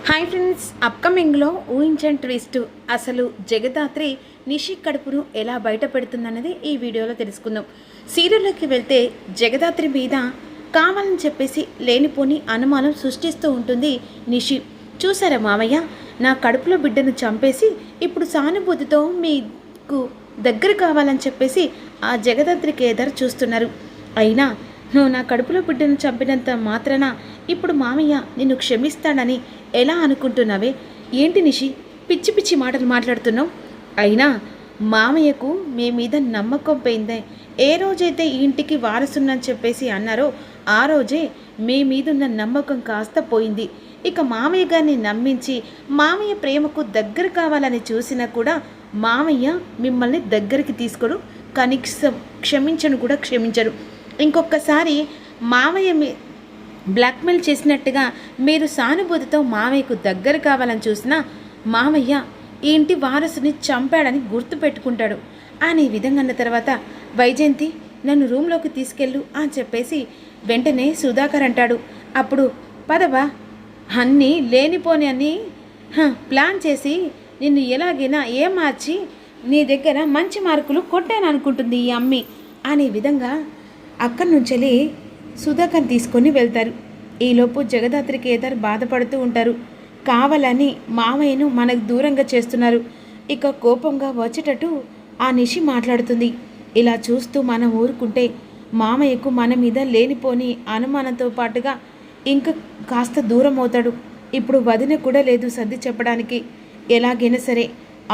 Hi friends, అప్కమింగ్లో ఊహించని twist. అసలు జగదాత్రి నిషి కడుపును ఎలా బయట పెడుతుందన్నది ఈ వీడియోలో తెలుసుకుందాం. సీరియల్లోకి వెళ్తే జగదాత్రి మీద కావాలని చెప్పేసి లేనిపోని అనుమానం సృష్టిస్తూ ఉంటుంది నిషి. చూసారా మామయ్య, నా కడుపులో బిడ్డను చంపేసి ఇప్పుడు సానుభూతితో మీకు దగ్గర కావాలని చెప్పేసి ఆ జగదాత్రి కేదార్ చూస్తున్నారు. అయినా నువ్వు నా కడుపులో బిడ్డను చంపినంత మాత్రాన ఇప్పుడు మామయ్య నిన్ను క్షమిస్తాడని ఎలా అనుకుంటున్నావే? ఏంటి నిషి పిచ్చి పిచ్చి మాటలు మాట్లాడుతున్నావు? అయినా మామయ్యకు మీ మీద నమ్మకం పోయిందే. ఏ రోజైతే ఈ ఇంటికి వారసున్నని చెప్పేసి అన్నారో ఆ రోజే మీ మీదున్న నమ్మకం కాస్త పోయింది. ఇక మామయ్య గారిని నమ్మించి మామయ్య ప్రేమకు దగ్గర కావాలని చూసినా కూడా మామయ్య మిమ్మల్ని దగ్గరికి తీసుకోడు, కనీసం క్షమించను కూడా క్షమించరు. ఇంకొకసారి మామయ్య బ్లాక్మెయిల్ చేసినట్టుగా మీరు సానుభూతితో మామయ్యకు దగ్గర కావాలని చూసినా మామయ్య ఈ ఇంటి వారసుని చంపాడని గుర్తు పెట్టుకుంటాడు అని విధంగా అన్న తర్వాత వైజయంతి నన్ను రూమ్లోకి తీసుకెళ్ళు అని చెప్పేసి వెంటనే సుధాకర్ అంటాడు. అప్పుడు పదవా, అన్నీ లేనిపోని అని ప్లాన్ చేసి నిన్ను ఎలాగైనా ఏమార్చి నీ దగ్గర మంచి మార్కులు కొట్టాను అనుకుంటుంది ఈ అమ్మి అనే విధంగా అక్కడి నుంచి సుధాకర్ తీసుకొని వెళ్తారు. ఈలోపు జగదాత్రి కేదార్ బాధపడుతూ ఉంటారు. కావాలని మామయ్యను మనకు దూరంగా చేస్తున్నారు. ఇక కోపంగా వచ్చేటట్టు ఆ నిషి మాట్లాడుతుంది. ఇలా చూస్తూ మనం ఊరుకుంటే మామయ్యకు మన మీద లేనిపోని అనుమానంతో పాటుగా ఇంకా కాస్త దూరం అవుతాడు. ఇప్పుడు వదిన కూడా లేదు సర్ది చెప్పడానికి. ఎలాగైనా సరే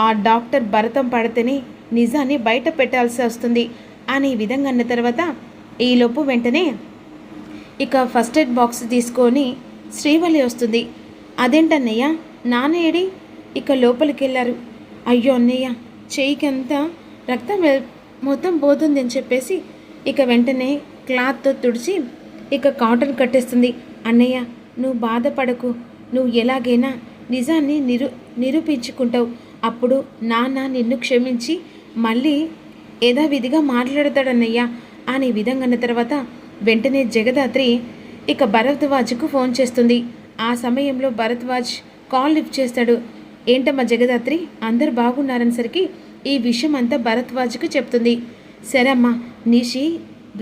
ఆ డాక్టర్ భరతం పడితేనే నిజాన్ని బయట పెట్టాల్సి వస్తుంది అనే విధంగా అన్న తర్వాత ఈలోపు వెంటనే ఇక ఫస్ట్ ఎయిడ్ బాక్స్ తీసుకొని శ్రీవల్లి వస్తుంది. అదేంటన్నయ్య, నాన్న ఏడి? ఇక లోపలికి వెళ్ళారు. అయ్యో అన్నయ్య, చెయ్యికి అంతా రక్తం మొత్తం పోతుంది అని చెప్పేసి ఇక వెంటనే క్లాత్తో తుడిచి ఇక కాటన్ కట్టేస్తుంది. అన్నయ్య నువ్వు బాధపడకు, నువ్వు ఎలాగైనా నిజాన్ని నిరూపించుకుంటావు. అప్పుడు నాన్న నిన్ను క్షమించి మళ్ళీ యథావిధిగా మాట్లాడతాడన్నయ్య అనే విధంగా అన్న తర్వాత వెంటనే జగదాత్రి ఇక భరద్వాజ్కు ఫోన్ చేస్తుంది. ఆ సమయంలో భరద్వాజ్ కాల్ లిఫ్ట్ చేస్తాడు. ఏంటమ్మా జగదాత్రి, అందరు బాగున్నారనేసరికి ఈ విషయం అంతా భరద్వాజ్కు చెప్తుంది. సరే అమ్మా, నిషి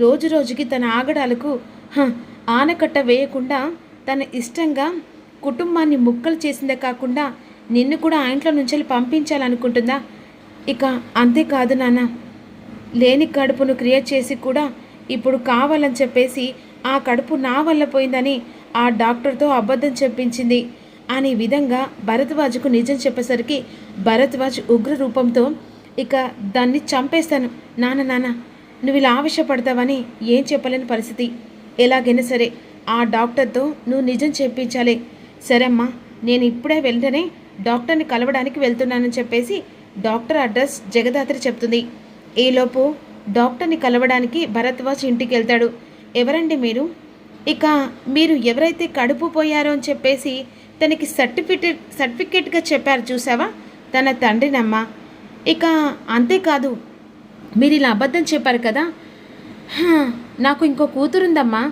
రోజు రోజుకి తన ఆగడాలకు ఆనకట్ట వేయకుండా తన ఇష్టంగా కుటుంబాన్ని ముక్కలు చేసిందే కాకుండా నిన్ను కూడా ఆ ఇంట్లో నుంచి పంపించాలనుకుంటుందా? ఇక అంతేకాదు నాన్న, లేని కడుపును క్రియేట్ చేసి కూడా ఇప్పుడు కావాలని చెప్పేసి ఆ కడుపు నా వల్ల పోయిందని ఆ డాక్టర్తో అబద్ధం చెప్పించింది అనే విధంగా భరద్వాజ్కు నిజం చెప్పేసరికి భరద్వాజ్ ఉగ్ర రూపంతో ఇక దాన్ని చంపేస్తాను, నాన్న నువ్వు ఇలా ఆవేశపడతావని ఏం చెప్పలేని పరిస్థితి. ఎలాగైనా సరే ఆ డాక్టర్తో నువ్వు నిజం చెప్పించాలి. సరే అమ్మా, నేను ఇప్పుడే వెంటనే డాక్టర్ని కలవడానికి వెళ్తున్నానని చెప్పేసి డాక్టర్ అడ్రస్ జగదాత్రి చెప్తుంది. ఈలోపు డాక్టర్ని కలవడానికి భరద్వాజ్ ఇంటికి వెళ్తాడు. ఎవరండి మీరు? ఇక మీరు ఎవరైతే కడుపు పోయారో అని చెప్పేసి తనకి సర్టిఫికేట్గా చెప్పారు చూసావా, తన తండ్రినమ్మ. ఇక అంతేకాదు, మీరు ఇలా అబద్ధం చెప్పారు కదా, నాకు ఇంకో కూతురుందమ్మా.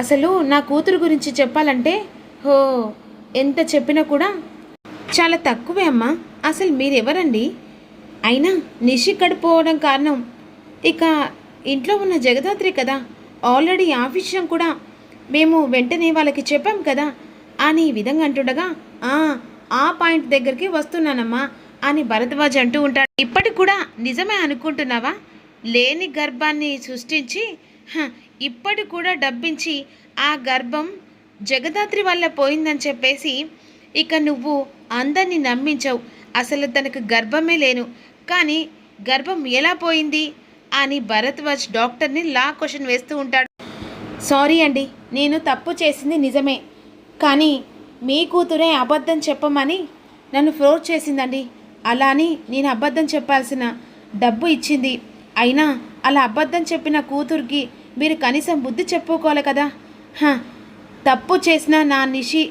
అసలు నా కూతురు గురించి చెప్పాలంటే ఎంత చెప్పినా కూడా చాలా తక్కువే అమ్మా. అసలు మీరెవరండి? అయినా నిషి కడిపోవడం కారణం ఇక ఇంట్లో ఉన్న జగదాత్రి కదా. ఆల్రెడీ ఆ విషయం కూడా మేము వెంటనే వాళ్ళకి చెప్పాం కదా అని ఈ విధంగా అంటుండగా ఆ పాయింట్ దగ్గరికి వస్తున్నానమ్మా అని భరద్వాజ్ అంటూ ఉంటాడు. ఇప్పటికి కూడా నిజమే అనుకుంటున్నావా? లేని గర్భాన్ని సృష్టించి ఇప్పటికి కూడా డబ్బించి ఆ గర్భం జగదాత్రి వల్ల పోయిందని చెప్పేసి ఇక నువ్వు అందరినీ నమ్మించావు. అసలు తనకు గర్భమే లేను, కానీ గర్భం ఎలా పోయింది అని భరద్వాజ్ డాక్టర్ని లా క్వశ్చన్ వేస్తూ ఉంటాడు. సారీ అండి, నేను తప్పు చేసింది నిజమే, కానీ మీ కూతురే అబద్ధం చెప్పమని నన్ను ఫోర్స్ చేసిందండి. అలా అని నేను అబద్ధం చెప్పాల్సిన డబ్బు ఇచ్చింది. అయినా అలా అబద్ధం చెప్పిన కూతురికి మీరు కనీసం బుద్ధి చెప్పుకోవాలి కదా. తప్పు చేసిన నా నిషి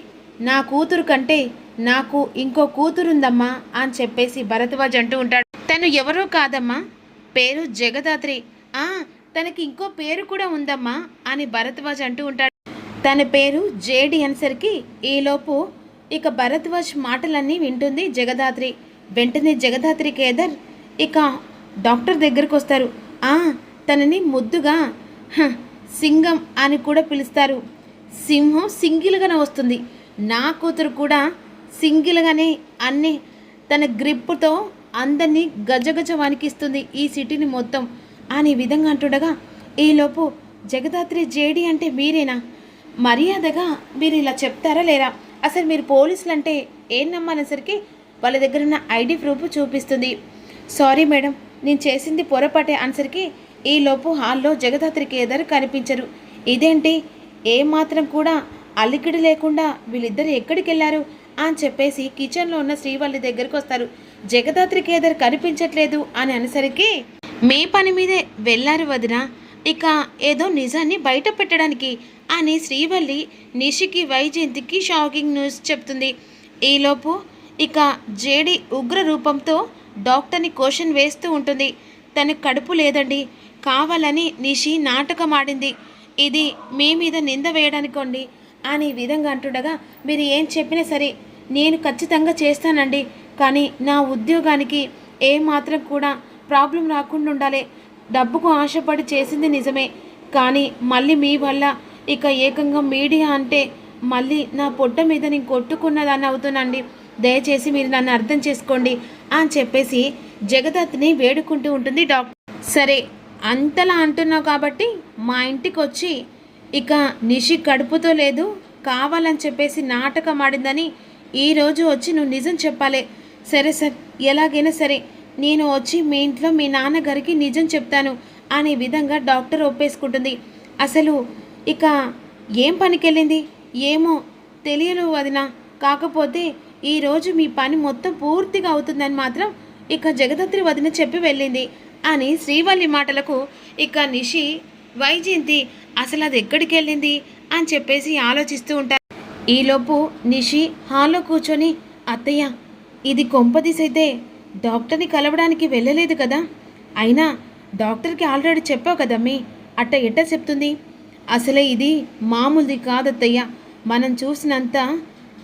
నా కూతురు కంటే నాకు ఇంకో కూతురుందమ్మా అని చెప్పేసి భరద్వాజ్ అంటూ ఉంటాడు. తను ఎవరో కాదమ్మా, పేరు జగదాత్రి. తనకి ఇంకో పేరు కూడా ఉందమ్మా అని భరద్వాజ్ అంటూ ఉంటాడు. తన పేరు జేడి అనేసరికి ఈలోపు ఇక భరద్వాజ్ మాటలన్నీ వింటుంది జగదాత్రి. వెంటనే జగదాత్రి కేదార్ ఇక డాక్టర్ దగ్గరకు వస్తారు. తనని ముద్దుగా సింగం అని కూడా పిలుస్తారు. సింహం సింగిల్గానే వస్తుంది, నా కూతురు కూడా సింగిల్గానే అన్ని తన గ్రిప్పుతో అందరినీ గజగజ వణికిస్తుంది ఈ సిటీని మొత్తం అనే విధంగా అంటుండగా, ఈలోపు జగదాత్రి జేడి అంటే మీరేనా? మర్యాదగా మీరు ఇలా చెప్తారా లేరా? అసలు మీరు పోలీసులు అంటే ఏం నమ్మాలనేసరికి వాళ్ళ దగ్గర ఉన్న ఐడి ప్రూఫ్ చూపిస్తుంది. సారీ మేడం, నేను చేసింది పొరపాటే అనేసరికి ఈలోపు హాల్లో జగదాత్రి కేదార్ కనిపించరు. ఇదేంటి, ఏమాత్రం కూడా అలికిడి లేకుండా వీళ్ళిద్దరు ఎక్కడికి వెళ్ళారు అని చెప్పేసి కిచెన్లో ఉన్న శ్రీవల్లి దగ్గరికి వస్తారు. జగదాత్రి కేదార్ కనిపించట్లేదు అని అనేసరికి, మీ పని మీదే వెళ్ళారు వదిన, ఇక ఏదో నిజాన్ని బయట పెట్టడానికి అని శ్రీవల్లి నిషికి వైజయంతికి షాకింగ్ న్యూస్ చెప్తుంది. ఈలోపు ఇక జేడి ఉగ్ర రూపంతో డాక్టర్ని క్వశ్చన్ వేస్తూ ఉంటుంది. తనకు కడుపు లేదండి, కావాలని నిషి నాటకం ఆడింది, ఇది మీ మీద నింద వేయడానికోండి అని విధంగా అంటుండగా, మీరు ఏం చెప్పినా సరే నేను ఖచ్చితంగా చేస్తానండి, కానీ నా ఉద్యోగానికి ఏమాత్రం కూడా ప్రాబ్లం రాకుండా ఉండాలి. డబ్బుకు ఆశపడి చేసింది నిజమే, కానీ మళ్ళీ మీ వల్ల ఇక ఏకంగా మీడియా అంటే మళ్ళీ నా పొట్ట మీద నేను కొట్టుకున్నదాన్ని అవుతున్నాండి, దయచేసి మీరు నన్ను అర్థం చేసుకోండి అని చెప్పేసి జగదత్ని వేడుకుంటూ ఉంటుంది డాక్టర్. సరే అంతలా అంటున్నావు కాబట్టి మా ఇంటికి వచ్చి ఇక నిషి కడుపుతో లేదు కావాలని చెప్పేసి నాటకం ఆడిందని ఈరోజు వచ్చి నువ్వు నిజం చెప్పాలి. సరే సార్, ఎలాగైనా సరే నేను వచ్చి మీ ఇంట్లో మీ నాన్నగారికి నిజం చెప్తాను అనే విధంగా డాక్టర్ ఒప్పేసుకుంటుంది. అసలు ఇక ఏం పనికి వెళ్ళింది ఏమో తెలియదు వదిన, కాకపోతే ఈరోజు మీ పని మొత్తం పూర్తిగా అవుతుందని మాత్రం ఇక జగదాత్రి వదిన చెప్పి వెళ్ళింది అని శ్రీవల్లి మాటలకు ఇక నిషి వైజయంతి అసలు అది ఎక్కడికి వెళ్ళింది అని చెప్పేసి ఆలోచిస్తూ ఉంటారు. ఈలోపు నిషి హాల్లో కూర్చొని, అత్తయ్య ఇది కొంపదీసైతే డాక్టర్ని కలవడానికి వెళ్ళలేదు కదా, అయినా డాక్టర్కి ఆల్రెడీ చెప్పావు కదమ్మీ, అట్ట ఎట్ట చెప్తుంది? అసలే ఇది మామూలుది కాదత్తయ్య, మనం చూసినంత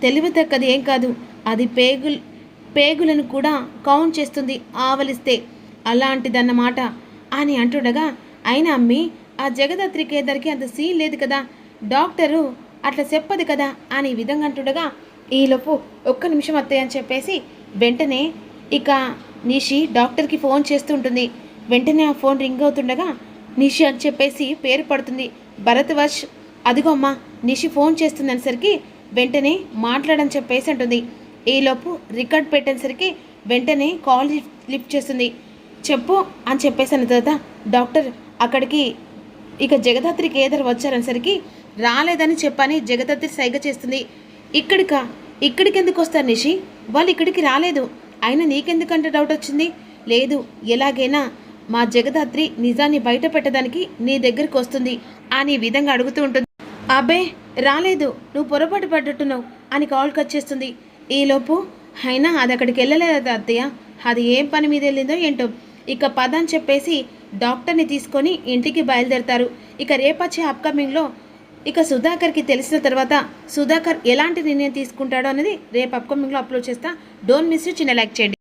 తెలివితక్కది ఏం కాదు, అది పేగులను కూడా కౌంట్ చేస్తుంది ఆవలిస్తే, అలాంటిదన్నమాట అని అంటుండగా, అయినా అమ్మి ఆ జగదాత్రి కేదార్కి అంత సీన్ లేదు కదా, డాక్టరు అట్లా చెప్పదు కదా అని విధంగా అంటుండగా, ఈలోపు ఒక్క నిమిషం అత్తయ్య అని చెప్పేసి వెంటనే ఇక నిషి డాక్టర్కి ఫోన్ చేస్తూ ఉంటుంది. వెంటనే ఆ ఫోన్ రింగ్ అవుతుండగా నిషి అని చెప్పేసి పేరు పడుతుంది. భరద్వాజ్ అదిగో అమ్మా నిషి ఫోన్ చేస్తుంది అనేసరికి వెంటనే మాట్లాడని చెప్పేసి అంటుంది. ఈలోపు రికార్డ్ పెట్టేసరికి వెంటనే కాల్ లిఫ్ట్ చేస్తుంది. చెప్పు అని చెప్పేసి అన్న తర్వాత డాక్టర్ అక్కడికి ఇక జగదాత్రి కేదార్ వచ్చారనేసరికి రాలేదని చెప్పని జగదాత్రి సైగ చేస్తుంది. ఇక్కడికి ఎందుకు వస్తారు నిషి, వాళ్ళు ఇక్కడికి రాలేదు, అయినా నీకెందుకంటే డౌట్ వచ్చింది? లేదు, ఎలాగైనా మా జగదాత్రి నిజాన్ని బయట పెట్టడానికి నీ దగ్గరికి వస్తుంది అని విధంగా అడుగుతూ ఉంటుంది. అబ్బే రాలేదు, నువ్వు పొరపాటు పడ్డట్టున్నావు అని కాల్ కట్ చేస్తుంది. ఈలోపు అయినా అది అక్కడికి వెళ్ళలేదు అత్తయ్య, అది ఏం పని మీద వెళ్ళిందో ఏంటో, ఇక పద అని చెప్పేసి డాక్టర్ని తీసుకొని ఇంటికి బయలుదేరతారు. ఇక రేపచ్చే అప్కమింగ్లో ఇక సుధాకర్కి తెలిసిన తర్వాత సుధాకర్ ఎలాంటి నిర్ణయం తీసుకుంటాడో అనేది రేపు అప్కమింగ్లో అప్లోడ్ చేస్తా. డోంట్ మిస్ యూ, చిన్న లైక్ చేయండి.